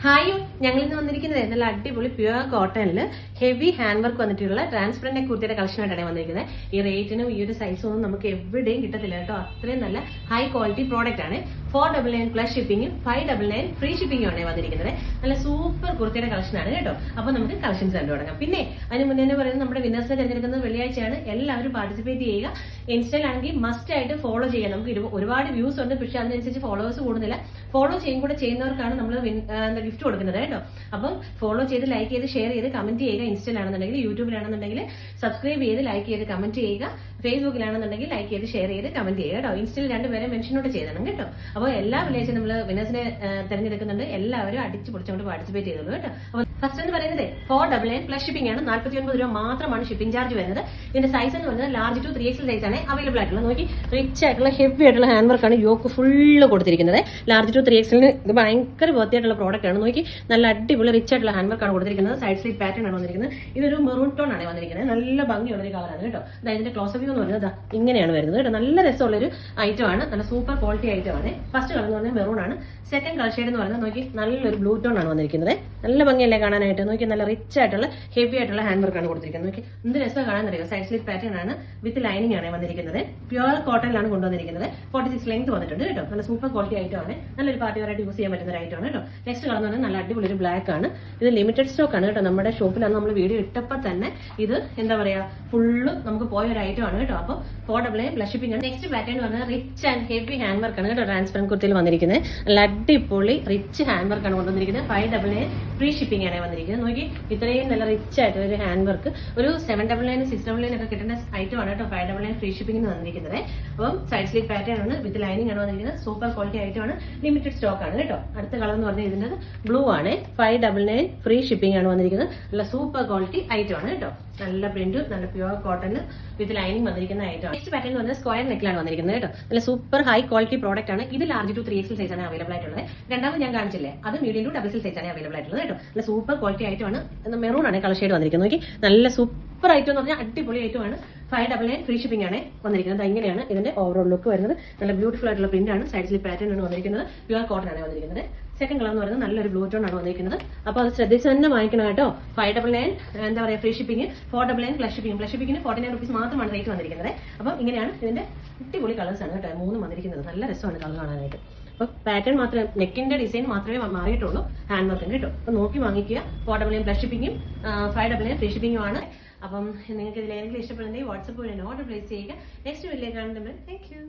Hi, ഞങ്ങൾ ഇന്ന് വന്നിരിക്കുന്നത് നല്ല അടിപൊളി പ്യുവർ കോട്ടണിൽ ഹെവി ഹാൻഡ് വർക്ക് വന്നിട്ടുള്ള ട്രാൻസ്പെറന്റ് കുർത്തിയുടെ കളക്ഷനായിട്ടാണ് വന്നിരിക്കുന്നത്. ഈ റേറ്റിനും ഈ ഒരു സൈസും ഒന്നും നമുക്ക് എവിടെയും കിട്ടത്തില്ല കേട്ടോ. അത്രയും നല്ല ഹൈ ക്വാളിറ്റി പ്രോഡക്റ്റ് ആണ്. 499 പ്ലസ് ഷിപ്പിംഗും 599 ഫ്രീ ഷിപ്പിംഗും ആണ് വന്നിരിക്കുന്നത്. നല്ല സൂപ്പർ കുർത്തിയുടെ കളക്ഷനാണ് കേട്ടോ. അപ്പൊ നമുക്ക് കളക്ഷൻസ് കണ്ടു തുടങ്ങാം. പിന്നെ അതിന് മുന്നേ പറയുന്നത് നമ്മുടെ വിന്നേഴ്സിനെ തിരഞ്ഞെടുക്കുന്നത് വെള്ളിയാഴ്ചയാണ്. എല്ലാവരും പാർട്ടിസിപ്പേറ്റ് ചെയ്യുക. ഇൻസ്റ്റയിലാണെങ്കിൽ മസ്റ്റ് ആയിട്ട് ഫോളോ ചെയ്യുക. നമുക്ക് ഒരുപാട് വ്യൂസ് ഉണ്ട്, പക്ഷെ അതിനനുസരിച്ച് ഫോളോവേഴ്സ് കൂടുന്നില്ല. ഫോളോ ചെയ്യുന്നവർക്കാണ് നമ്മൾ ഗിഫ്റ്റ് കൊടുക്കുന്നത് കേട്ടോ. അപ്പം ഫോളോ ചെയ്ത് ലൈക്ക് ചെയ്ത് ഷെയർ ചെയ്ത് കമന്റ് ചെയ്യുക. ഇൻസ്റ്റയിലാണെന്നുണ്ടെങ്കിൽ, യൂട്യൂബിലാണെന്നുണ്ടെങ്കിൽ സബ്സ്ക്രൈബ് ചെയ്ത് ലൈക്ക് ചെയ്ത് കമന്റ് ചെയ്യുക. ഫേസ്ബുക്കിലാണെന്നുണ്ടെങ്കിൽ ലൈക്ക് ചെയ്ത് ഷെയർ ചെയ്ത് കമന്റ് ചെയ്യുക കേട്ടോ. ഇൻസ്റ്റയിൽ രണ്ടുപേരെ മെൻഷനോട്ട് ചെയ്തണം കേട്ടോ. അപ്പോൾ എല്ലാ വില്ലേജും നമ്മൾ വിന്നേഴ്സിനെ തെരഞ്ഞെടുക്കുന്നുണ്ട്. എല്ലാവരും അടിച്ചു പൊടിച്ചുകൊണ്ട് പാർട്ടിസിപ്പേറ്റ് ചെയ്തോളൂ കേട്ടോ. അപ്പോൾ ഫസ്റ്റ് എന്ന് പറയുന്നത് 499 പ്ലസ് ഷിപ്പിംഗ് ആണ്. 49 രൂപ മാത്രമാണ് ഷിപ്പിംഗ് ചാർജ് വരുന്നത്. ഇതിന്റെ സൈസ് എന്ന് പറയുന്നത് ലാർജ് ടു 3XL സൈസ് ആണ് അവൈലബിൾ ആയിട്ടുള്ളത്. നോക്കി, റിച്ച് ആയിട്ടുള്ള ഹെവി ആയിട്ടുള്ള ഹാൻഡ് വർക്കാണ് യോക്ക് ഫുള്ള് കൊടുത്തിരിക്കുന്നത്. ലാർജ് ടു 3XL ഇത് ഭയങ്കര വൃത്തിയായിട്ടുള്ള പ്രോഡക്റ്റ് ആണ്. നോക്കി, നല്ല അടിപൊളി റിച്ച് ആയിട്ടുള്ള ഹാൻഡ് വർക്കാണ് കൊടുത്തിരിക്കുന്നത്. സൈഡ് സ്ലീപ്പ് പാറ്റേൺ ആണ് വന്നിരിക്കുന്നത്. ഇതൊരു മെറൂൺ ടോൺ ആണ് വന്നിരിക്കുന്നത്. നല്ല ഭംഗിയുള്ള ഒരു കളറാണ് കേട്ടോ. ഇതിന്റെ ക്ലോസ് വ്യൂ എന്ന് പറയുന്നത് ഇങ്ങനെയാണ് വരുന്നത് കേട്ടോ. നല്ല രസമുള്ളൊരു ഐറ്റം ആണ്. നല്ല സൂപ്പർ ക്വാളിറ്റി ഐറ്റം ആണ്. ഫസ്റ്റ് കളർ എന്ന് പറഞ്ഞാൽ മെറൂൺ ആണ്. സെക്കൻഡ് കളർ ഷെയ്ഡ് എന്ന് പറയുന്നത് നോക്കി, നല്ലൊരു ബ്ലൂ ടോൺ ആണ് വന്നിരിക്കുന്നത്. നല്ല ഭംഗിയല്ലേ കാണാനായിട്ട്. നോക്കി, നല്ല റിച്ച് ആയിട്ടുള്ള ഹെവി ആയിട്ടുള്ള ഹാൻഡ് വർക്കാണ് കൊടുത്തിരിക്കുന്നത്. നോക്കി, എന്ത് രസം കാണാൻ അറിയാം. സൈഡ് സ്ലീപ്പ് പാറ്റേൺ ആണ് വിത്ത് ലൈനിങ് ആണ് വന്നിരിക്കുന്നത്. പ്യുവർ കോട്ടണിലാണ് കൊണ്ടുവന്നിരിക്കുന്നത്. 46 ലെങ്ത് വന്നിട്ടുണ്ട് കേട്ടോ. നല്ല സൂപ്പർ ക്വാളിറ്റി ഐറ്റം ആണ്. നല്ലൊരു പാർട്ടി വെയറായിട്ട് യൂസ് ചെയ്യാൻ പറ്റുന്ന ഒരു ഐറ്റം ആണ് കേട്ടോ. നെക്സ്റ്റ് കളർ എന്ന് പറഞ്ഞാൽ നല്ല അടിപൊളി ഒരു ബ്ലാക്ക് ആണ്. ഇത് ലിമിറ്റഡ് സ്റ്റോക്ക് ആണ് കേട്ടോ. നമ്മുടെ ഷോപ്പിലാണ് നമ്മൾ വീഡിയോ ഇട്ടപ്പോൾ തന്നെ ഇത് എന്താ പറയാ ഫുള്ള് നമുക്ക് പോയ ഒരു ഐറ്റം ആണ് കേട്ടോ. അപ്പോൾ 499 പ്ലസ് ഷിപ്പിംഗ് ആണ്. നെക്സ്റ്റ് പാറ്റേൺ പറഞ്ഞാൽ rich and heavy hand work ആണ് കേട്ടോ. ട്രാൻസ്പെറന്റ് കുർത്തിയിൽ വന്നിരിക്കുന്നത്. നല്ല അടിപൊളി റിച്ച് ഹാൻഡ് വർക്ക് ആണ് കൊണ്ടുവന്നിരിക്കുന്നത്. 599 ഫ്രീ ഷിപ്പിംഗ് ആണ് വന്നിരിക്കുന്നത്. നോക്കി, ഇത്രയും നല്ല റിച്ച് ആയിട്ട് ഒരു ഹാൻഡ് വർക്ക് ഒരു 799 699 ഒക്കെ കിട്ടുന്ന ഐറ്റം ആണ് കേട്ടോ. 599 ഫ്രീ ഷിപ്പിംഗിന് വന്നിരിക്കുന്നത്. അപ്പം സൈഡ് സ്ലീപ്പ് പാറ്റേൺ ആണ് വിത്ത് ലൈനിങ് ആണ് വന്നിരിക്കുന്നത്. സൂപ്പർ ക്വാളിറ്റി ഐറ്റം ആണ്. ലിമിറ്റഡ് സ്റ്റോക്ക് ആണ് കേട്ടോ. അടുത്ത കളർ എന്ന് പറഞ്ഞാൽ ഇതിന്റെ ബ്ലൂ ആണ്. 599 ഫ്രീ ഷിപ്പിംഗ് ആണ് വന്നിരിക്കുന്നത്. നല്ല സൂപ്പർ ക്വാളിറ്റി ഐറ്റം ആണ് കേട്ടോ. നല്ല പ്രിന്റ്, നല്ല പ്യുവർ കോട്ടൺ വിത്ത് ലൈനിങ് വന്നിരിക്കുന്ന ഐറ്റം. നെക്സ്റ്റ് പാറ്റേൺ എന്ന് പറഞ്ഞാൽ സ്ക്വയർ നെക്കിലാണ് വന്നിരിക്കുന്നത് കേട്ടോ. നല്ല സൂപ്പർ ഹൈ ക്വാളിറ്റി പ്രോഡക്റ്റ് ആണ്. ഇത് ലാർജ് ടു 3XL സൈസ് ആണ് അവൈലബിൾ ആയിട്ടുള്ളത്. രണ്ടാമത് ഞാൻ കാണിച്ചില്ലേ, അത് മീഡിയം ടു XXL സൈസ് ആണ് അവൈലബിൾ ആയിട്ടുള്ളത് കേട്ടോ. നല്ല സൂപ്പർ ക്വാളിറ്റി ഐറ്റം ആണ്. മെറൂൺ ആണ് കളർ ഷെയ്ഡ് വന്നിരിക്കുന്നത്. നോക്കി, നല്ല സൂപ്പർ ഐറ്റം എന്ന് പറഞ്ഞാൽ അടിപൊളി ഐറ്റം ആണ്. 599 ഫ്രീ ഷിപ്പിംഗ് ആണ് വന്നിരിക്കുന്നത്. ഇങ്ങനെയാണ് ഇതിന്റെ ഓവറോൾ ലുക്ക് വരുന്നത്. നല്ല ബ്യൂട്ടിഫുൾ ആയിട്ടുള്ള പ്രിന്റ് ആണ്. സൈഡ് സ്ലീപ്പ് പാറ്റേൺ ആണ് വന്നിരിക്കുന്നത്. പ്യുവർ കോട്ടൺ ആണ് വന്നിരിക്കുന്നത്. സെക്കൻഡ് കളർ എന്ന് പറയുന്നത് നല്ലൊരു ബ്ലൂ ടോൺ ആണ് വന്നിരിക്കുന്നത്. അപ്പോൾ അത് ശ്രദ്ധിച്ച് തന്നെ വാങ്ങിക്കണം കേട്ടോ. 599 എന്താ പറയുക free shipping, 499 plus shipping. Plus ഷിപ്പിംഗിന് 49 റുപ്പീസ് മാത്രമാണ് റേറ്റ് വന്നിരിക്കുന്നത്. അപ്പം ഇങ്ങനെയാണ് ഇതിന്റെ അടിപൊളി കളേഴ്സ് ആണ് കേട്ടോ. മൂന്നും വന്നിരിക്കുന്നത്. നല്ല രസമാണ് കളർ കാണാനായിട്ട്. അപ്പോൾ പാറ്റേൺ മാത്രമേ, നെക്കിന്റെ ഡിസൈൻ മാത്രമേ മാറിയിട്ടുള്ളൂ. ഹാൻഡ് വർക്കിന് കേട്ടോ. അപ്പോൾ നോക്കി വാങ്ങിക്കുക. 499 പ്ലസ് ഷിപ്പിംഗും 599 ഫ്രീ ഷിപ്പിംഗും ആണ്. അപ്പം നിങ്ങൾക്ക് ഇതിലേതെങ്കിലും ഇഷ്ടപ്പെടുന്നെങ്കിൽ വാട്സപ്പ് വഴി ഓർഡർ പ്ലേസ് ചെയ്യുക. നെക്സ്റ്റ് വീഡിയോ കാണുമ്പോൾ താങ്ക് യു.